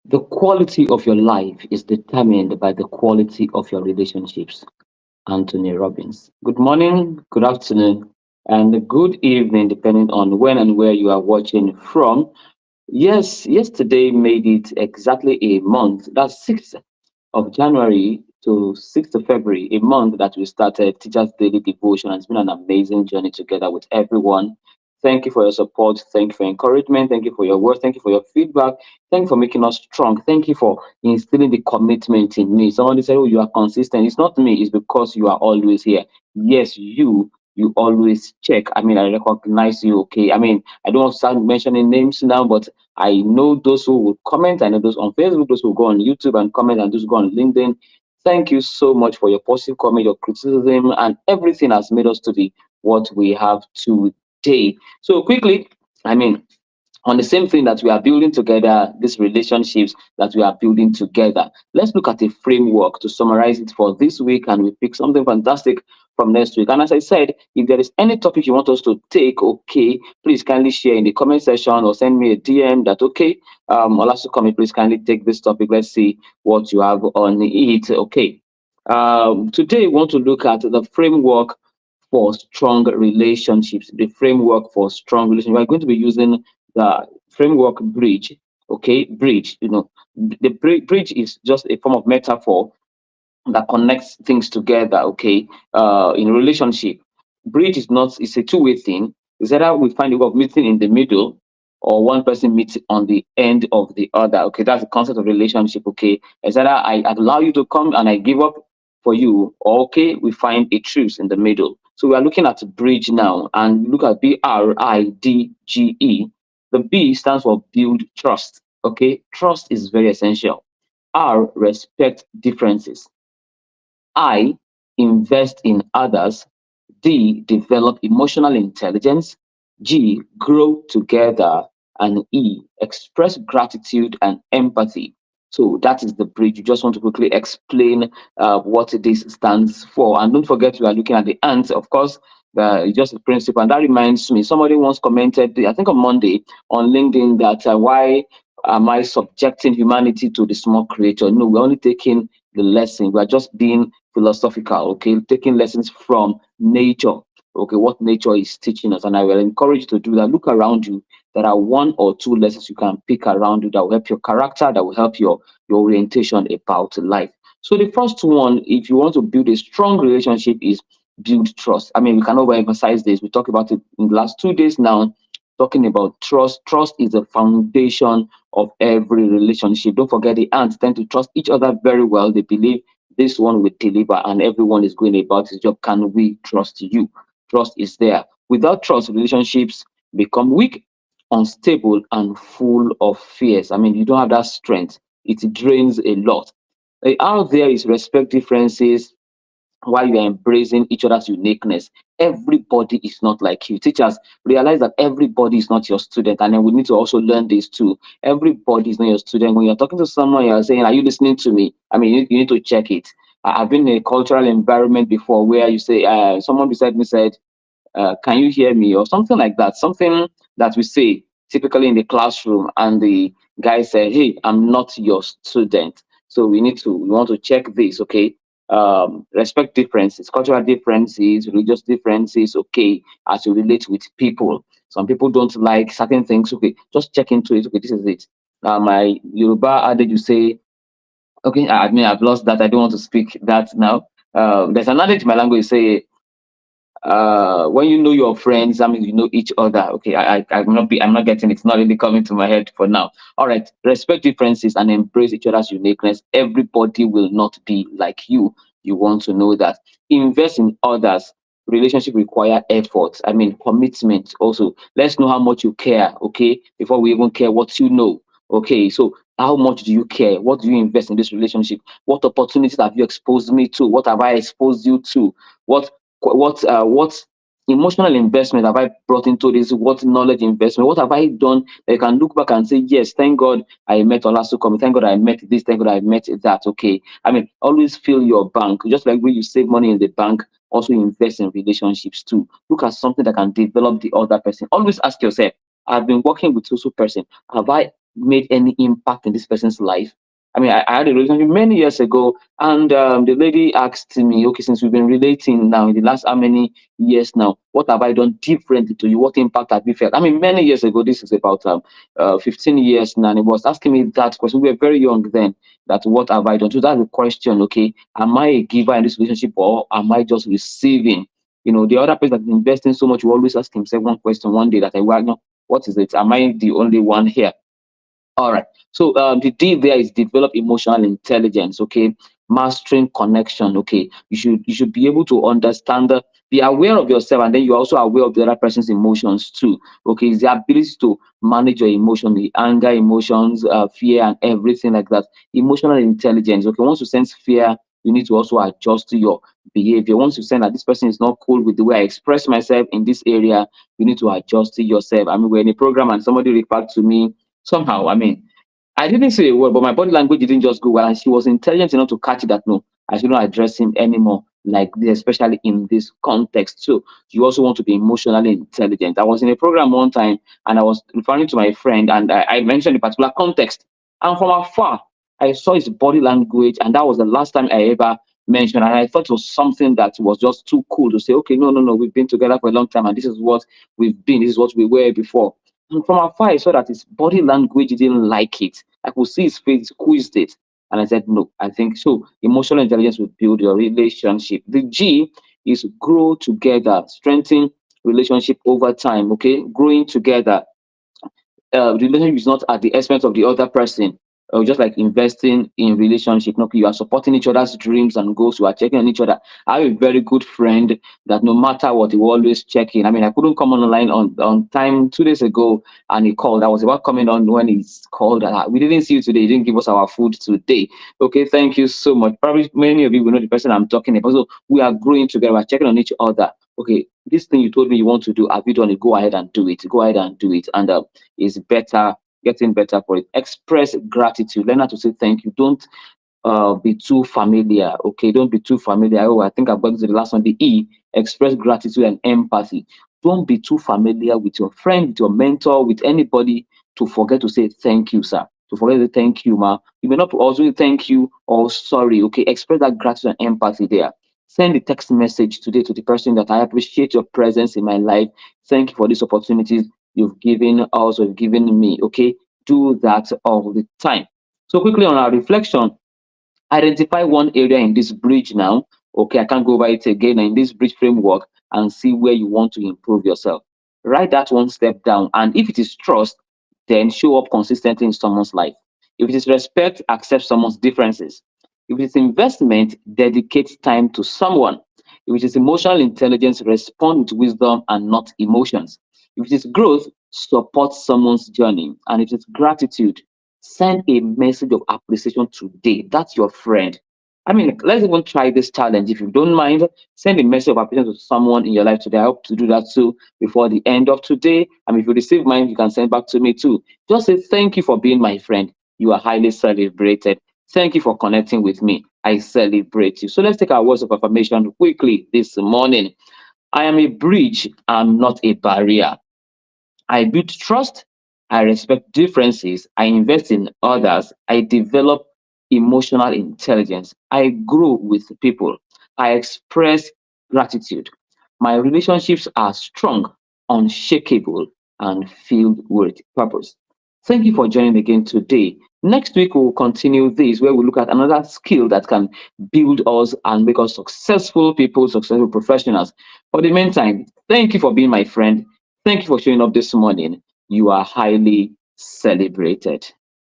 The quality of your life is determined by the quality of your relationships. Anthony Robbins. Good morning, good afternoon, and good evening, depending on when and where you are watching from. Yes, yesterday made it exactly a month. That's 6th of January to 6th of February, a month that we started Teachers Daily Devotion. It's been an amazing journey together with everyone. Thank you for your support. Thank you for encouragement. Thank you for your words. Thank you for your feedback. Thank you for making us strong. Thank you for instilling the commitment in me. Somebody said, "Oh, you are consistent." It's not me, it's because you are always here. Yes, you always check. I mean, I recognize you, okay? I mean, I don't want to start mentioning names now, but I know those who will comment. I know those on Facebook, those who go on YouTube and comment, and those who go on LinkedIn. Thank you so much for your positive comment, your criticism, and everything has made us to be what we have today. So quickly, I mean, on the same thing that we are building together, these relationships that we are building together. Let's look at a framework to summarize it for this week, and we pick something fantastic from next week. And as I said, if there is any topic you want us to take, okay, please kindly share in the comment section or send me a DM that, okay, Olasunkanmi, please kindly take this topic. Let's see what you have on it. Okay. Today, we want to look at the framework for strong relationships. The framework for strong relationships. We're going to be using the framework bridge. Okay, bridge. The bridge is just a form of metaphor that connects things together. Okay, in a relationship, bridge is not. It's a two-way thing. It's either we find a way of meeting in the middle, or one person meets on the end of the other. Okay, that's the concept of relationship. Okay, it's either I allow you to come and I give up for you, or okay, we find a truce in the middle. So we are looking at bridge now, and look at BRIDGE. The B stands for build trust. Okay, trust is very essential. R, respect differences. I, invest in others. D, develop emotional intelligence. G, grow together. And E, express gratitude and empathy. So that is the bridge. You just want to quickly explain what this stands for. And don't forget, we are looking at the ants, of course. Just a principle. And that reminds me, somebody once commented, I think on Monday, on LinkedIn, that why am I subjecting humanity to the small creator? No, we're only taking the lesson. We are just being philosophical, okay, taking lessons from nature, okay, what nature is teaching us. And I will encourage you to do that. Look around you. There are one or two lessons you can pick around you that will help your character, that will help your orientation about life. So the first one, if you want to build a strong relationship, is build trust. I mean, we can overemphasize this. We talked about it in the last 2 days now, talking about trust. Trust is the foundation of every relationship. Don't forget, the ants tend to trust each other very well. They believe this one will deliver and everyone is going about his job. Can we trust you? Trust is there. Without trust, relationships become weak, unstable, and full of fears. I mean, you don't have that strength. It drains a lot. Out there is respect differences, while you are embracing each other's uniqueness. Everybody is not like you. Teachers, realize that everybody is not your student, and then we need to also learn this too. Everybody is not your student. When you're talking to someone, you're saying, "Are you listening to me?" I mean, you need to check it. I've been in a cultural environment before where you say, someone beside me said, "Can you hear me?" or something like that. Something that we say typically in the classroom, and the guy said, "Hey, I'm not your student." So we want to check this, okay? Respect differences, cultural differences, religious differences, okay, as you relate with people. Some people don't like certain things, okay, just check into it, okay, this is it. My Yoruba adage, you say, okay, I mean, I've lost that, I don't want to speak that now. There's an adage in my language, say, when you know your friends, I mean you know each other. Okay, I'm not getting it. It's not really coming to my head for now. All right, respect differences and embrace each other's uniqueness. Everybody will not be like you. You want to know that. Invest in others. Relationship require effort. I mean commitment. Also, let's know how much you care. Okay, before we even care what you know. Okay, so how much do you care? What do you invest in this relationship? What opportunities have you exposed me to? What have I exposed you to? What what emotional investment have I brought into this? What knowledge investment? What have I done that you can look back and say, yes, thank God I met Olasunkanmi. Thank God I met this. Thank God I met that. Okay. I mean, always fill your bank. Just like when you save money in the bank, also invest in relationships too. Look at something that can develop the other person. Always ask yourself, I've been working with so person. Have I made any impact in this person's life. I mean, I had a relationship many years ago, and the lady asked me, okay, since we've been relating now in the last how many years now, what have I done differently to you? What impact have you felt? I mean, many years ago, this is about 15 years now, and it was asking me that question. We were very young then, that what have I done? So that's the question, okay, am I a giver in this relationship or am I just receiving? The other person that's investing so much will always ask himself one question one day that well, no, what is it? Am I the only one here? All right. So the D there is develop emotional intelligence. Okay, mastering connection. Okay, you should be able to understand, be aware of yourself, and then you're also aware of the other person's emotions too. Okay, it's the ability to manage your emotion, the anger, emotions, fear, and everything like that. Emotional intelligence. Okay, once you sense fear, you need to also adjust to your behavior. Once you sense that this person is not cool with the way I express myself in this area, you need to adjust to yourself. I mean, we're in a program and somebody referred to me somehow. I mean, I didn't say a word, but my body language didn't just go well. And she was intelligent enough to catch it that no, I should not address him anymore like this, especially in this context. So you also want to be emotionally intelligent. I was in a program one time and I was referring to my friend and I mentioned a particular context. And from afar, I saw his body language, and that was the last time I ever mentioned. And I thought it was something that was just too cool to say, okay, no, no, no, we've been together for a long time, and this is what we've been, this is what we were before. And from afar, I saw that his body language didn't like it. I could see his face squeezed it. And I said, no, I think so. Emotional intelligence will build your relationship. The G is grow together, strengthen relationship over time. Okay, growing together. Relationship is not at the expense of the other person. Just like investing in relationship, no, you are supporting each other's dreams and goals. You are checking on each other. I have a very good friend that no matter what, he will always check in. I mean, I couldn't come online on time 2 days ago, and he called. I was about coming on when he called. We didn't see you today. He didn't give us our food today. Okay, thank you so much. Probably many of you will know the person I'm talking about. So we are growing together. We're checking on each other. Okay, this thing you told me you want to do, have you done it? Go ahead and do it. Go ahead and do it. And is better, getting better for it. Express gratitude. Learn how to say thank you. Don't be too familiar. Okay, don't be too familiar. Oh, I think I've got to the last one. The E, express gratitude and empathy. Don't be too familiar with your friend, with your mentor, with anybody to forget to say thank you, sir. To forget to say thank you, ma. You may not also say thank you or sorry. Okay, express that gratitude and empathy there. Send a text message today to the person that I appreciate your presence in my life. Thank you for these opportunities you've given us or you've given me. Okay, do that all the time. So quickly on our reflection, identify one area in this bridge now. Okay, I can't go over it again in this bridge framework and see where you want to improve yourself. Write that one step down. And if it is trust, then show up consistently in someone's life. If it is respect, accept someone's differences. If it is investment, dedicate time to someone. If it is emotional intelligence, respond with wisdom and not emotions. If it is growth, support someone's journey. And if it's gratitude, send a message of appreciation today. That's your friend. I mean, let's even try this challenge. If you don't mind, send a message of appreciation to someone in your life today. I hope to do that too before the end of today. And if you receive mine, you can send back to me too. Just say thank you for being my friend. You are highly celebrated. Thank you for connecting with me. I celebrate you. So let's take our words of affirmation quickly this morning. I am a bridge. I'm not a barrier. I build trust. I respect differences. I invest in others. I develop emotional intelligence. I grow with people. I express gratitude. My relationships are strong, unshakable, and filled with purpose. Thank you for joining again today. Next week, we'll continue this where we look at another skill that can build us and make us successful people, successful professionals. For the meantime, thank you for being my friend. Thank you for showing up this morning. You are highly celebrated.